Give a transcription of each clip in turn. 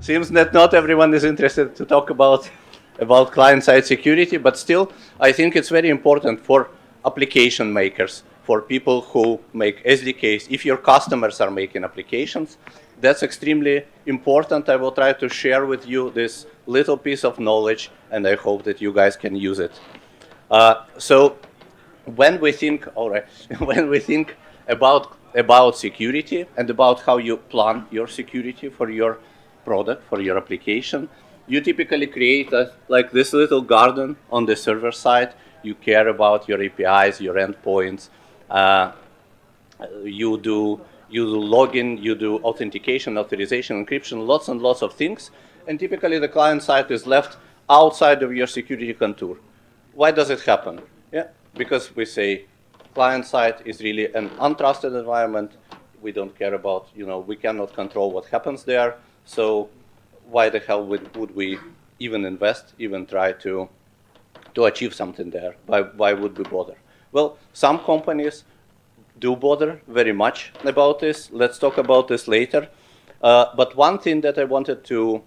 seems that not everyone is interested to talk about client-side security, but still, I think it's very important for application makers, for people who make SDKs. If your customers are making applications, that's extremely important. I will try to share with you this little piece of knowledge, and I hope that you guys can use it. So when we think, all right, when we think about security and about how you plan your security for your product, for your application, you typically create like this little garden on the server side. You care about your APIs, your endpoints. You do login, you do authentication, authorization, encryption, lots and lots of things. And typically the client side is left outside of your security contour. Why does it happen? Yeah, because we say client side is really an untrusted environment. We don't care about, we cannot control what happens there. So why the hell would we even invest, even try to achieve something there? Why would we bother? Well, some companies do bother very much about this. Let's talk about this later. But one thing that I wanted to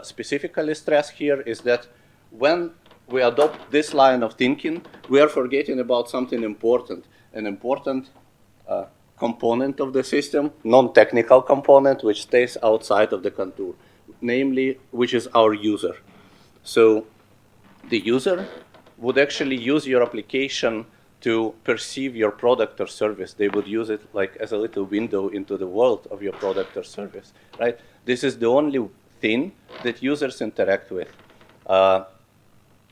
specifically stress here is that when we adopt this line of thinking, we are forgetting about something important, an important component of the system, non-technical component, which stays outside of the contour, namely, which is our user. So the user would actually use your application to perceive your product or service. They would use it like as a little window into the world of your product or service, right? This is the only thing that users interact with.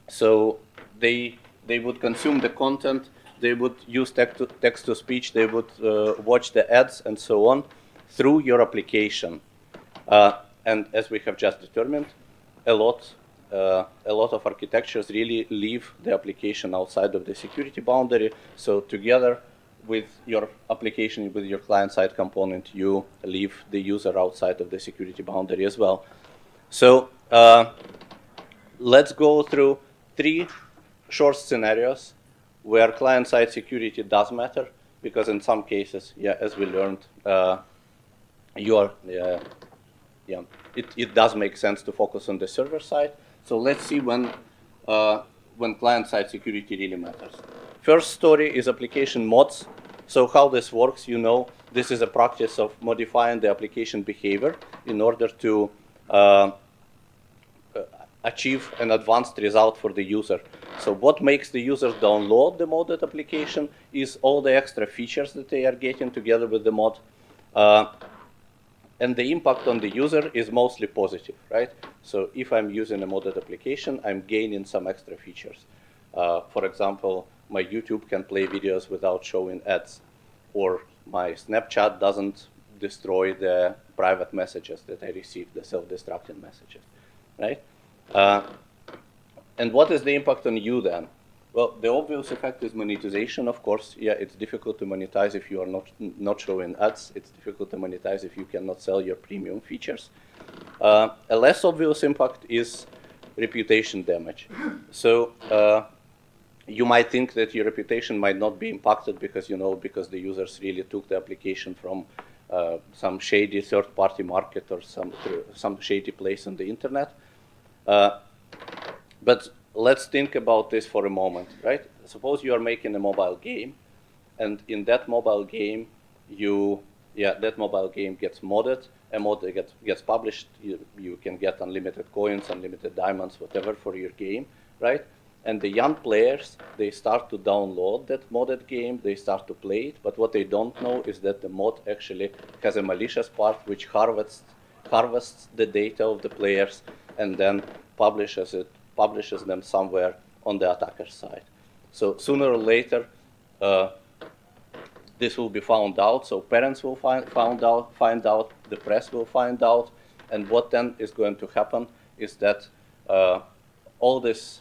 So they would consume the content, they would use text-to-speech, they would watch the ads and so on through your application. And as we have just determined, a lot of architectures really leave the application outside of the security boundary. So together with your application, with your client-side component, you leave the user outside of the security boundary as well. So let's go through 3 short scenarios where client-side security does matter, because in some cases, yeah, as we learned, it does make sense to focus on the server side. So let's see when client-side security really matters. First story is application mods. So how this works, this is a practice of modifying the application behavior in order to achieve an advanced result for the user. So what makes the user download the modded application is all the extra features that they are getting together with the mod. And the impact on the user is mostly positive, right? So if I'm using a modded application, I'm gaining some extra features. For example, my YouTube can play videos without showing ads, or my Snapchat doesn't destroy the private messages that I receive, the self-destructing messages, right? And what is the impact on you then? Well, the obvious effect is monetization, of course. Yeah, it's difficult to monetize if you are not showing ads. It's difficult to monetize if you cannot sell your premium features. A less obvious impact is reputation damage. So you might think that your reputation might not be impacted because the users really took the application from some shady third-party market or some shady place on the internet. But let's think about this for a moment, right? Suppose you are making a mobile game, and in that mobile game, that mobile game gets modded, a mod gets published, you can get unlimited coins, unlimited diamonds, whatever for your game, right? And the young players, they start to download that modded game, they start to play it, but what they don't know is that the mod actually has a malicious part which harvests the data of the players and then publishes them somewhere on the attacker's side. So sooner or later, this will be found out. So parents will find out, the press will find out, and what then is going to happen is that all this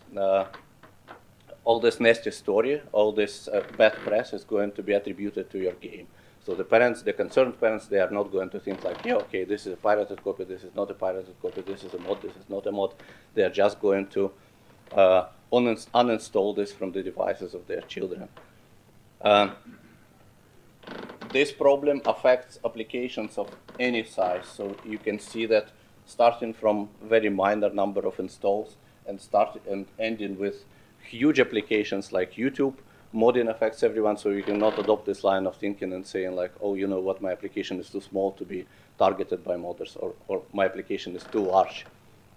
nasty story, all this bad press is going to be attributed to your game. So the concerned parents, they are not going to think like, yeah, okay, this is a pirated copy, this is not a pirated copy, this is a mod, this is not a mod. They are just going to uninstall this from the devices of their children. This problem affects applications of any size. So you can see that starting from very minor number of installs and ending with huge applications like YouTube. Modding affects everyone, so you cannot adopt this line of thinking and saying like, oh, you know what, my application is too small to be targeted by modders, or my application is too large.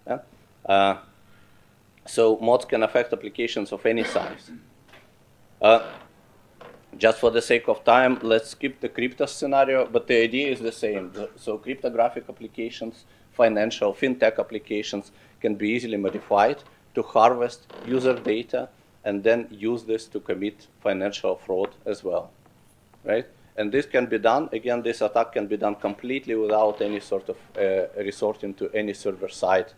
Yeah? So mods can affect applications of any size. Just for the sake of time, let's skip the crypto scenario, but the idea is the same. So cryptographic applications, financial, fintech applications can be easily modified to harvest user data and then use this to commit financial fraud as well, right? And this can be done, again, this attack can be done completely without any sort of resorting to any server-side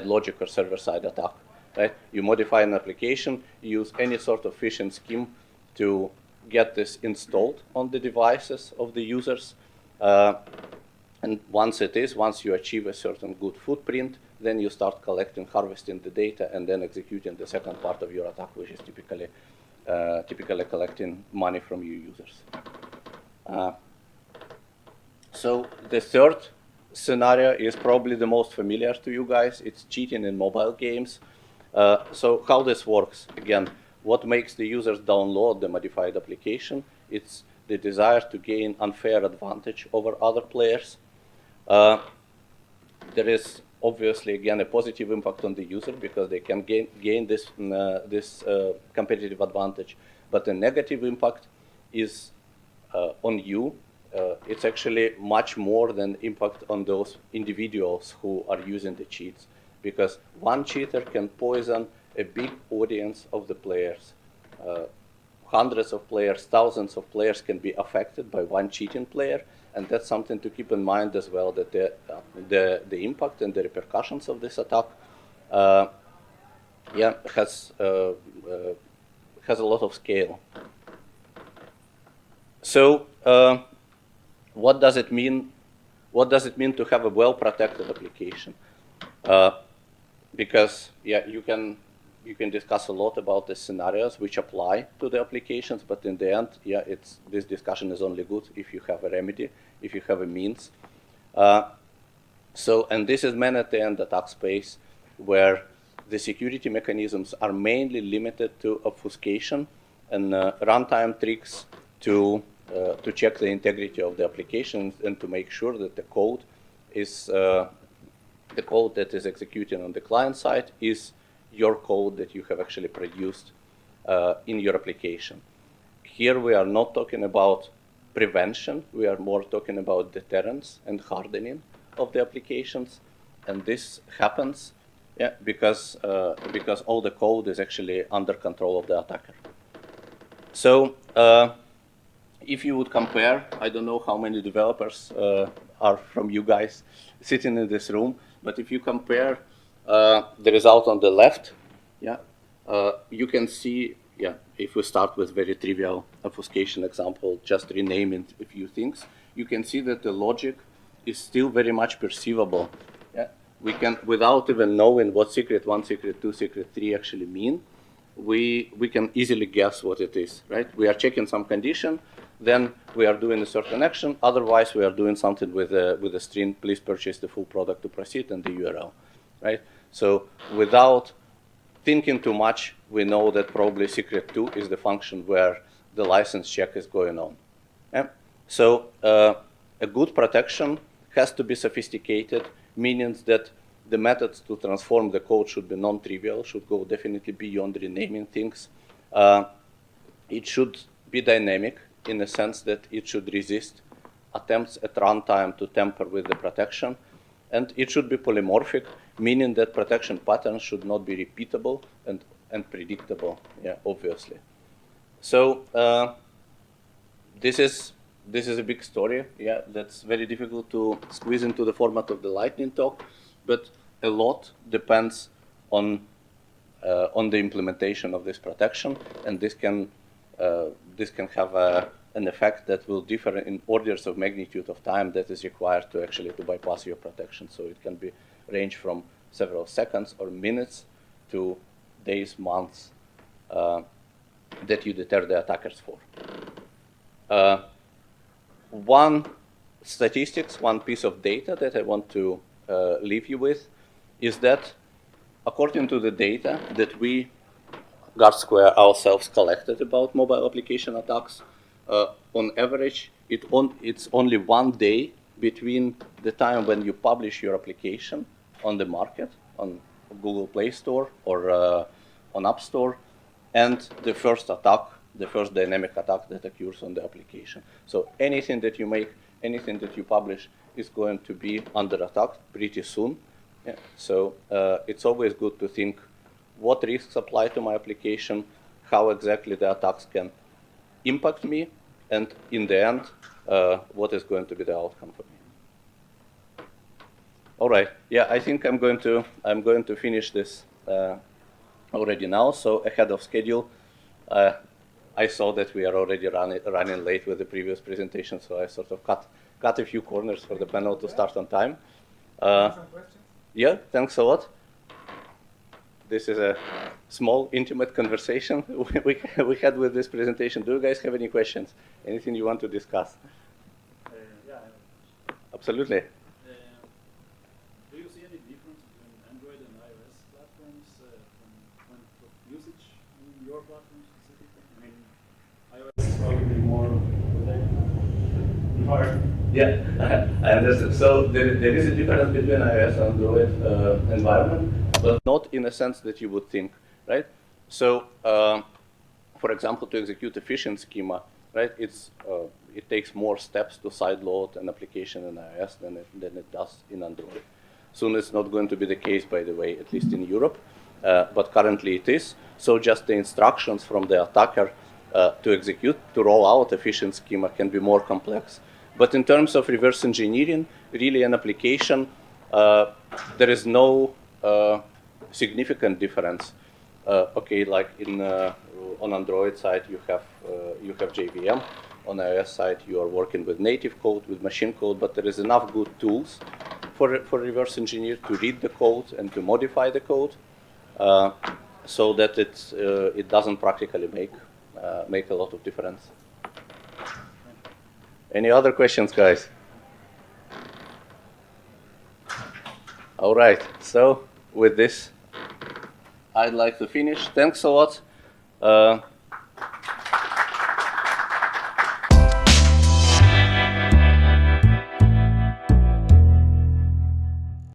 logic or server-side attack, right? You modify an application, you use any sort of phishing scheme to get this installed on the devices of the users. And once you achieve a certain good footprint, then you start collecting, harvesting the data, and then executing the second part of your attack, which is typically collecting money from your users. So the third scenario is probably the most familiar to you guys. It's cheating in mobile games. So how this works, again, what makes the users download the modified application? It's the desire to gain unfair advantage over other players. There is obviously, again, a positive impact on the user because they can gain this competitive advantage. But the negative impact is on you. It's actually much more than impact on those individuals who are using the cheats, because one cheater can poison a big audience of the players. Hundreds of players, thousands of players can be affected by one cheating player, and that's something to keep in mind as well, that the impact and the repercussions of this attack has a lot of scale. So what does it mean? What does it mean to have a well-protected application? Because you can discuss a lot about the scenarios which apply to the applications, but in the end, this discussion is only good if you have a remedy, if you have a means. And this is man-at-the-end attack space, where the security mechanisms are mainly limited to obfuscation and runtime tricks to check the integrity of the application and to make sure that the code that is executing on the client side is your code that you have actually produced in your application. Here we are not talking about prevention, we are more talking about deterrence and hardening of the applications, and this happens because all the code is actually under control of the attacker. So if you would compare, I don't know how many developers are from you guys sitting in this room, but if you compare the result on the left, you can see, if we start with very trivial obfuscation example, just renaming a few things, you can see that the logic is still very much perceivable. We can, without even knowing what secret 1, secret 2, secret 3 actually mean, we can easily guess what it is, right? We are checking some condition, then we are doing a certain action, otherwise we are doing something with a string, please purchase the full product to proceed, and the URL, right? So without thinking too much, we know that probably secret 2 is the function where the license check is going on. So a good protection has to be sophisticated, meaning that the methods to transform the code should be non-trivial, should go definitely beyond renaming things. It should be dynamic in the sense that it should resist attempts at runtime to tamper with the protection. And it should be polymorphic, meaning that protection patterns should not be repeatable and predictable, obviously. So this is a big story, that's very difficult to squeeze into the format of the lightning talk, but a lot depends on the implementation of this protection, and this can have an effect that will differ in orders of magnitude of time that is required to actually to bypass your protection. So it can be range from several seconds or minutes to days, months that you deter the attackers for. One statistics, one piece of data that I want to leave you with is that according to the data that we, Guardsquare ourselves, collected about mobile application attacks, on average, it's only 1 day between the time when you publish your application on the market, on Google Play Store or on App Store, and the first attack, the first dynamic attack that occurs on the application. So anything that you make, anything that you publish is going to be under attack pretty soon. Yeah. So it's always good to think what risks apply to my application, how exactly the attacks can impact me, and in the end, what is going to be the outcome for me. All right. Yeah, I think I'm going to finish this already now. So ahead of schedule, I saw that we are already running late with the previous presentation, so I sort of cut a few corners for the panel to start on time. Some questions? Yeah, thanks a lot. This is a small, intimate conversation we had with this presentation. Do you guys have any questions? Anything you want to discuss? Yeah. Absolutely. Do you see any difference between Android and iOS platforms from point of usage in your platform specifically? I mean, iOS is probably more hard. Yeah, I understand. So there is a difference between iOS and Android environment, but not in a sense that you would think, right? So, for example, to execute a phishing schema, right? It takes more steps to sideload an application in iOS than it does in Android. Soon it's not going to be the case, by the way, at least in Europe, but currently it is. So just the instructions from the attacker to execute, to roll out a phishing schema can be more complex. But in terms of reverse engineering, really an application, there is no significant difference. Okay, like on Android side, you have JVM. On iOS side, you are working with native code, with machine code, but there is enough good tools for reverse engineer to read the code and to modify the code, so that it doesn't practically make a lot of difference. Any other questions, guys? All right, so with this, I'd like to finish. Thanks a lot.